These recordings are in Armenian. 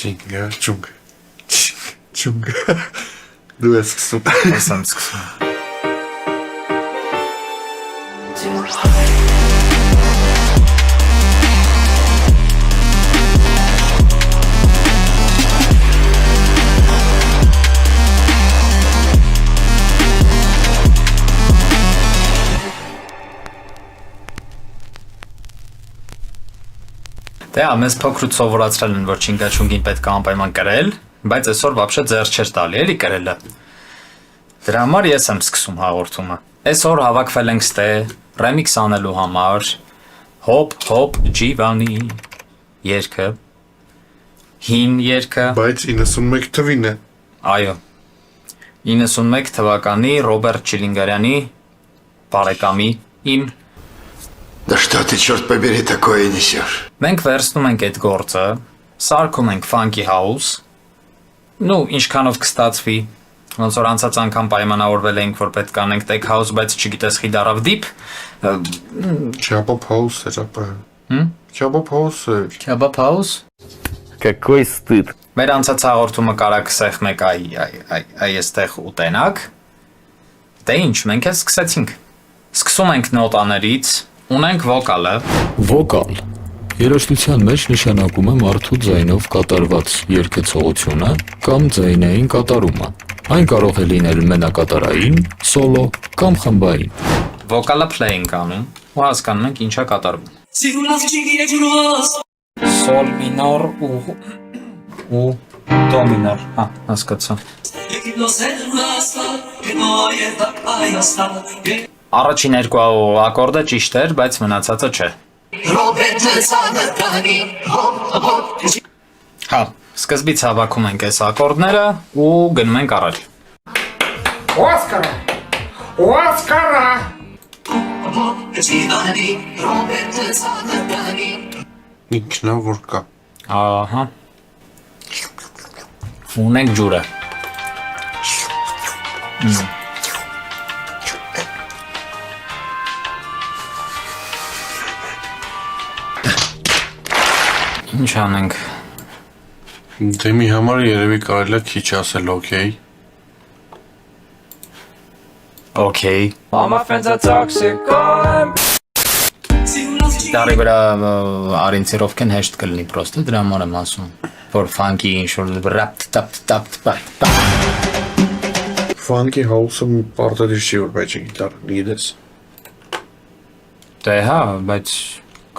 Չինգա, չունգ։ Չունգ։ Դու ես սկսում։ Ես եմ սկսում։ Դե ամես փոքրուց սովորացրել են, որ չինգաչունգին պետք է անպայման կրել, բայց այսօր վաբշե ձեռ չէր տալի, էլի կրելը։ Դրա համար ես եմ սկսում հաղորդումը։ Այսօր հավաքվել ենք ստե ռեմիքս անելու համար Հոп հոп ջիվանի երգը, հին երգը։ Բայց 91 թվին է։ Այո։ 91 թվականի Ռոբերտ Չիլինգարյանի բարեկամի իմ Да что ты, черт побери, такое несешь? Մենք վերցնում ենք այդ գործը, սարքում ենք funky house, ինչքանով կստացվի, ոնց որ անցած անգամ պայմանավորվել ենք, որ պետք անենք tech house, բայց չգիտես խիդարավ դիպ, Չապապ հաուս էր, ապա։ Չապապ հաուս էր։ Քյաբաբ house։ Какой стыд. Մեր անցած հաղորդումը կարա կսեղ մեկ այստեղ ուտենակ, դե ինչ, մենք էլ սկսեցինք, սկսում ենք նոտաներից, ունենք վոկալը, Վոկալ երաժշտության մեջ նշանակում է մարդու ձայնով կատարված երգեցողությունը կամ ձայնային կատարումը։ Այն կարող է լինել մենակատարային, սոլո կամ խմբային։ վոկալը play ենք անում, ու հասկանում ենք ինչա կատարվում։ Սոլ մինոր ու դո մինոր, հասկացա։ Առաջին երկու ակորդը ճիշտ էր, բայց մնացածը չէ։ Հա, սկզբից հավաքում ենք այս ակորդները ու գնում ենք առաջ։ Օսկարա։ Ինքնա որ կա։ Ահա։ Ունենք ջուրը։ Ինչ անենք։ Դեմի համար երևի կարելի է քիչ ասել, օքեյ։ Okay։ All my friends are toxic. Դարի վրա արինցիրովքեն հեշտ կլինի պրոստը, դրա համար եմ ասում, որ funky ինչ-որ rap tap tap tap։ Funky house-ը պարտադիր չի, որ բայց գիտար, գիտես։ Դե հա, բայց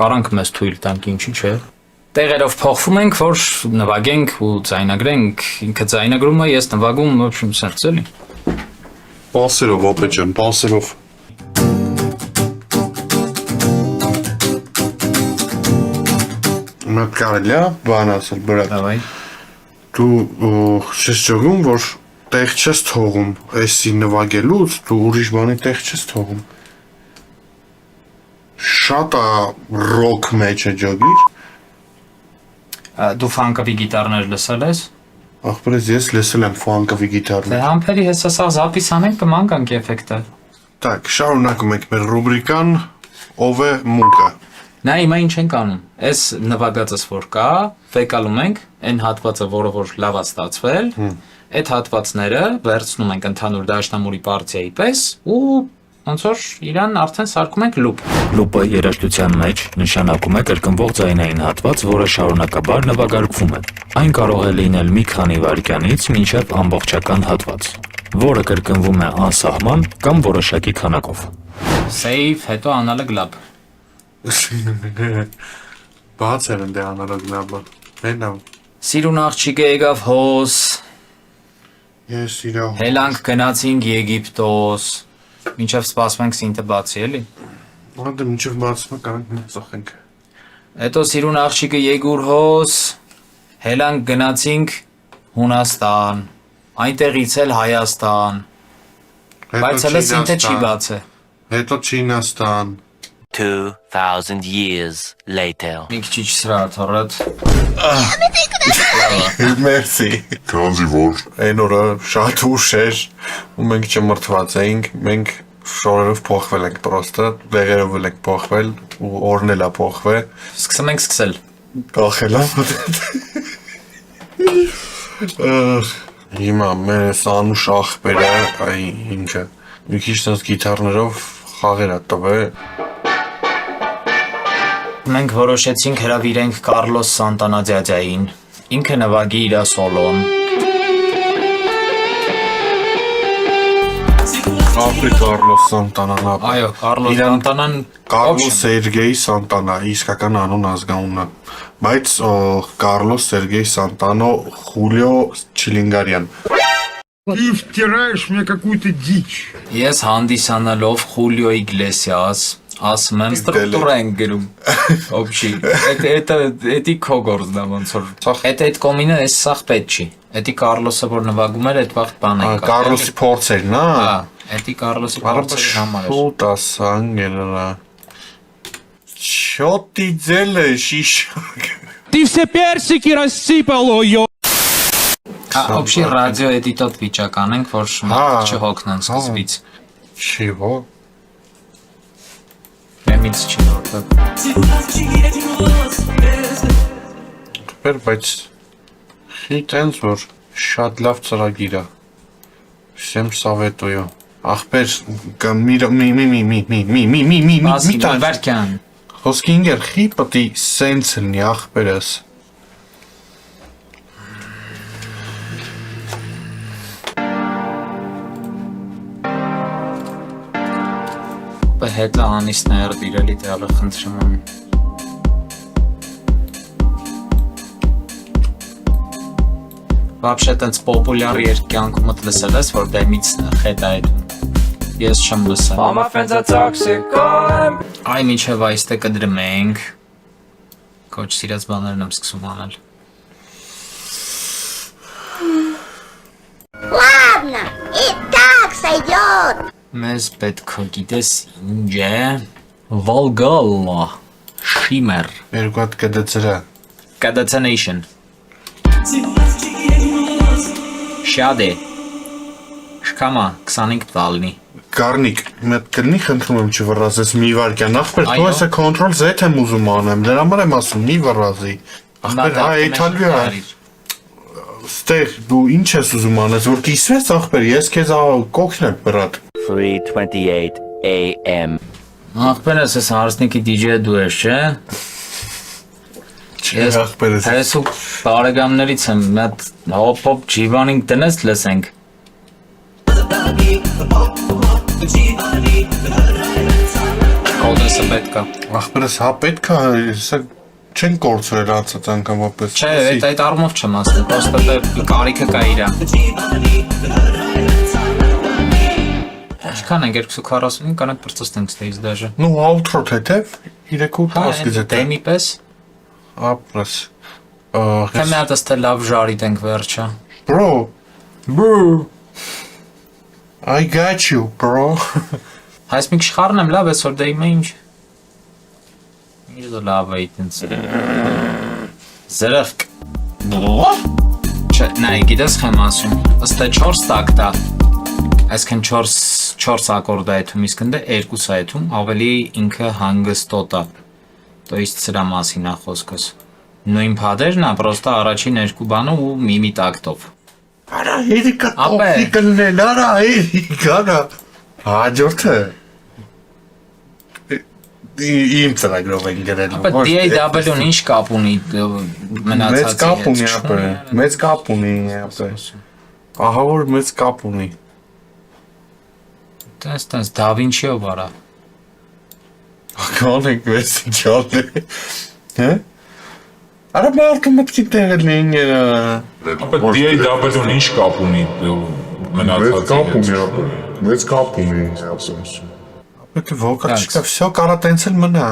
կարանք մեզ թույլ տանք ինչի՞ չէ։ Տեղերով փոխվում ենք, որ նվագենք ու ձայնագրենք, ինքը ձայնագրում է, ես նվագում, ոչ իմ սերց էլի։ Պասերով, ոպե ջան, պասերով։ Մատ կարելի է բան ասել, բրատ։ Դավայ։ Դու չես ճոգում, որ տեղ չես թողում, էսի նվագելուց, դու ուրիշ բանի տեղ չես թողում։ Շատ է ռոք մեջ է ջոգիր։ Դու ֆանկավի գիտարներ լսել ես։ Ախպրես ես լսել եմ ֆանկավի Դե գիտարներ։ համբերի հեսասա զապիս անենք կմանկանք էֆեկտը։ Так, շարունակում ենք մեր ռուբրիկան, ով է մուկը։ Նա հիմա ինչ ենք անում։ Այս նվագածս որ կա, վեկալում ենք այն հատվածը, որը որ լավ է ստացվել, այդ հատվածները վերցնում ենք ընդհանուր դաշնամուրի պարտիայի պես ու ոնց որ իրան արդեն սարքում ենք լուպ։ Լուպը երաժշտության մեջ նշանակում է կրկնվող ձայնային հատված, որը շարունակաբար նվագարկվում է։ Այն կարող է լինել մի քանի վայրկյանից մինչև ամբողջական հատված, որը կրկնվում է անսահման կամ որոշակի քանակով։ Save, հետո անալոգ լաբ։ Բաց էր ընդ անալոգ լաբը։ Հենավ։ Սիրուն աղջիկը եկավ հոս, Ես իրա։ հելանք գնացինք Եգիպտոս, մինչև սպասվենք սինտը բացի էլի։ Անդը մինչև բացումը կանանք ծախենք։ Հետո սիրուն աղջիկը Եգուր հոս, հելանք գնացինք Հունաստան, այնտեղից էլ Հայաստան, բայց հələ սինտը չի բացը։ Հետո Չինաստան։ 2,000 years later. Մի քիչ սրա թռած։ Մերսի։ Քանզի որ Այն օրը շատ ուշ էր ու մենք չմրթված էինք, մենք շորերով փոխվել ենք պրոստը, դեղերով ենք փոխվել ու օրն էլ է փոխվել։ Սկսում ենք սկսել։ Կախելա։ Հիմա մեր Սանուշ ախպերը, այ ինքը մի քիչ տես գիտարներով խաղեր է տվել։ Մենք որոշեցինք հրավիրենք Կարլոս Սանտանա ձյաձյային։ Ինքը նվագի իր սոլոն։ Ապրի Կարլոս Սանտանան ապրի։ Այո, Կարլոս Սանտանան Կարլոս Սերգեյ Սանտանա, իսկական անուն ազգանունը։ Բայց Կարլոս Սերգեյ Սանտանո Խուլիո Չիլինգարյան։ Ты втираешь мне какую-то дичь. Ես հանդիսանալով Խուլիո Իգլեսիաս ասում եմ ստրուկտուրա ենք գրում։ Օբշի։ Էդի քո գործն է ոնց որ։ Այդ կոմինը էս սախ պետք չի։ Էդի Կարլոսը որ նվագում էր, այդ վաղ բան է։ Կարլոսի փորձերն, հա։ Հա, էդի Կարլոսի փորձերի համար էր։ Շուտ ասան գելա։ Չոտի ձելը շիշակ։ Ты все персики рассыпал, ё... Օբշի ռադիո էդիտոտ վիճակ անենք, որ չհոգնան սկզբից։ Չի ո՞։ Մեմից չի նորտակ։ Բայց խիտենց որ շատ լավ ծրագիր է։ Всем советую։ Ախպեր մի տան։ Վարքյան։ Խոսքի ինգեր խի պտի սենց լինի ախպերս։ Հետը անիսն է երդիրելի դյալը խնդրում եմ։ Вообще տենց պոպուլյար երկյանքումըտ լսել ես, որ բեմից հետ է այդում։ Ես չեմ լսել։ All my friends are toxic. Այ մինչև այստեղ կդրմենք։ Կոչ սիրած բաներն եմ սկսում անել։ Ладно, и так сойдет. Մեզ պետք է գիտես ինչ է։ Valgalla Shimmer Երկու հատ կդծրա։ Cadenation Շադե Շկամա 25 տալնի Կարնիկ, մետ կլնի խնդրում եմ չվռազես մի վարկյան, ախպեր, Այո։ դու ես կոնտրոլ Z եմ ուզում անեմ, դրա համար եմ ասում մի վռազի։ Ախպեր, հա, Իտալիա է։ Ստեղ դու ինչ ես ուզում անես, որ կիսվես ախպեր, ես քեզ կօգնեմ, բրատ։ 3:28 a.m. Ախպերս ես հարսնիկի DJ-ը դու ես, չէ։ Չէ, ախպերս։ Ես ու բարեկամներից եմ, մի հատ հոփ-հոփ ջիվանին տնես լսենք։ Կոդեսը պետք է։ Ախպերս, հա, պետք է, սա չեն կորցրել անցած անգամ ոպես։ Չէ, այդ առումով չեմ ասում, պրոստը կարիքը կա իրա։ Ինչքան են 245, կանենք պրծստենք ստեից դաժը։ Ну, outro թեթև, 3:10 Հա, գիզե դեմի պես։ Ապրես։ Թե մի հատ ստե լավ ժարի տենք վերջը։ Bro, I got you, bro։ Հայս մի կշխարն եմ լավ ես որ դե իմը ինչ։ Ինչ դո լավ է իտենց։ Զրախկ։ Չէ, նայ, գիտես խեմ ասում, ըստե 4 տակտա։ Այսքան 4 ակորդ է այդում, իսկ ընդ 2 է այդում, ավելի ինքը հանգստոտ է։ То есть սրա մասին է խոսքս։ Նույն փադերն է, պրոստը առաջին 2 բանը ու մի տակտով։ Արա, երիկա Ապե։ տոպի կլնել, արա, երիկա, հաջորդը։ Իմ ծրագրով են գրել։ Ապա DAW-ն ինչ կապ ունի մնացածի Մեծ կապ ունի, ապե, մեծ կապ ունի, ապե։ Ահա որ մեծ կապ ունի։ Տես դավինչիով արա։ Կանենք մեծ ինչալ է։ Հե? Արա մարդու մտքի տեղը լիներ։ Ապա DAW-ն ինչ կապ ունի մնացածի հետ։ Մեծ կապ ունի, ասում։ Պետք է վոկալ չկա, всё կարա տենց էլ մնա։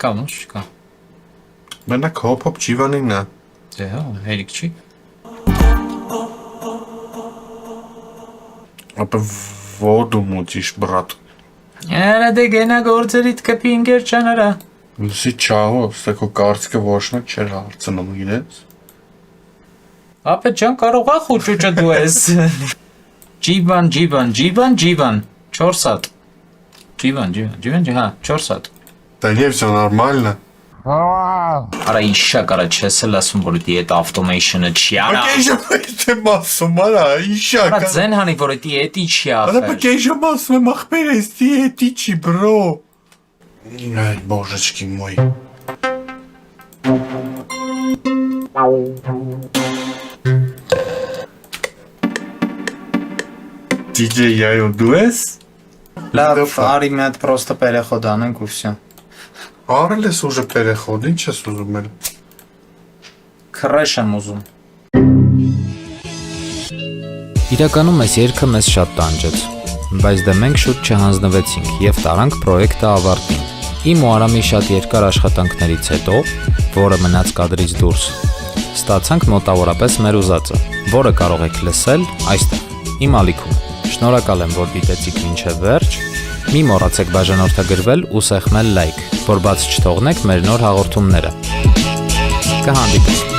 Կա ոնց չկա։ Մենակ հոփ-հոփ ջիվանինն է։ Դե հա, հերիք չի։ Ապա որդու մուտիշ բրատ։ Արա դե գենա գործերիդ կպի ինգեր չանարա։ Լսի չահո, ստեքո կարծիքը ոչ մեկ չէր հարցնում իրենց։ Ապա ջան կարող է խոճուճը դու ես։ Ջիվան, 4 հատ։ Ջիվան, հա, 4 հատ։ Да не, все нормально. Արա իշա կարա չես էլ ասում որ դի այդ ավտոմեյշնը չի արա։ Բակեժամ եմ ասում, արա, իշա։ Արա ձեն հանի որ դի էտի չի Արա աֆեր։ բակեժամ ասում եմ ախպեր ես դի էտի չի, բրո։ Այ բոժечки мой։ DJ Yayo դու ես։ Լավ, արի մի հատ պրոստը պերեխոդ անենք ու վсё։ Արել ես ուժը պերեխոդ, ինչ ես ուզում էլ։ Քրեշ եմ ուզում։ Իրականում այս երգը մեզ շատ տանջեց, բայց դե մենք շուտ չհանձնվեցինք եւ տարանք պրոյեկտը ավարտին։ Իմ ու Արամի շատ երկար աշխատանքներից հետո, որը մնաց կադրից դուրս, ստացանք մոտավորապես մեր ուզածը, որը կարող եք լսել այստեղ, իմ ալիքում։ Շնորհակալ եմ, որ դիտեցիք մինչև վերջ։ Մի մոռացեք բաժանորդագրվել ու սեղմել լայք, որ բաց չթողնեք մեր նոր հաղորդումները։ Կհանդիպենք։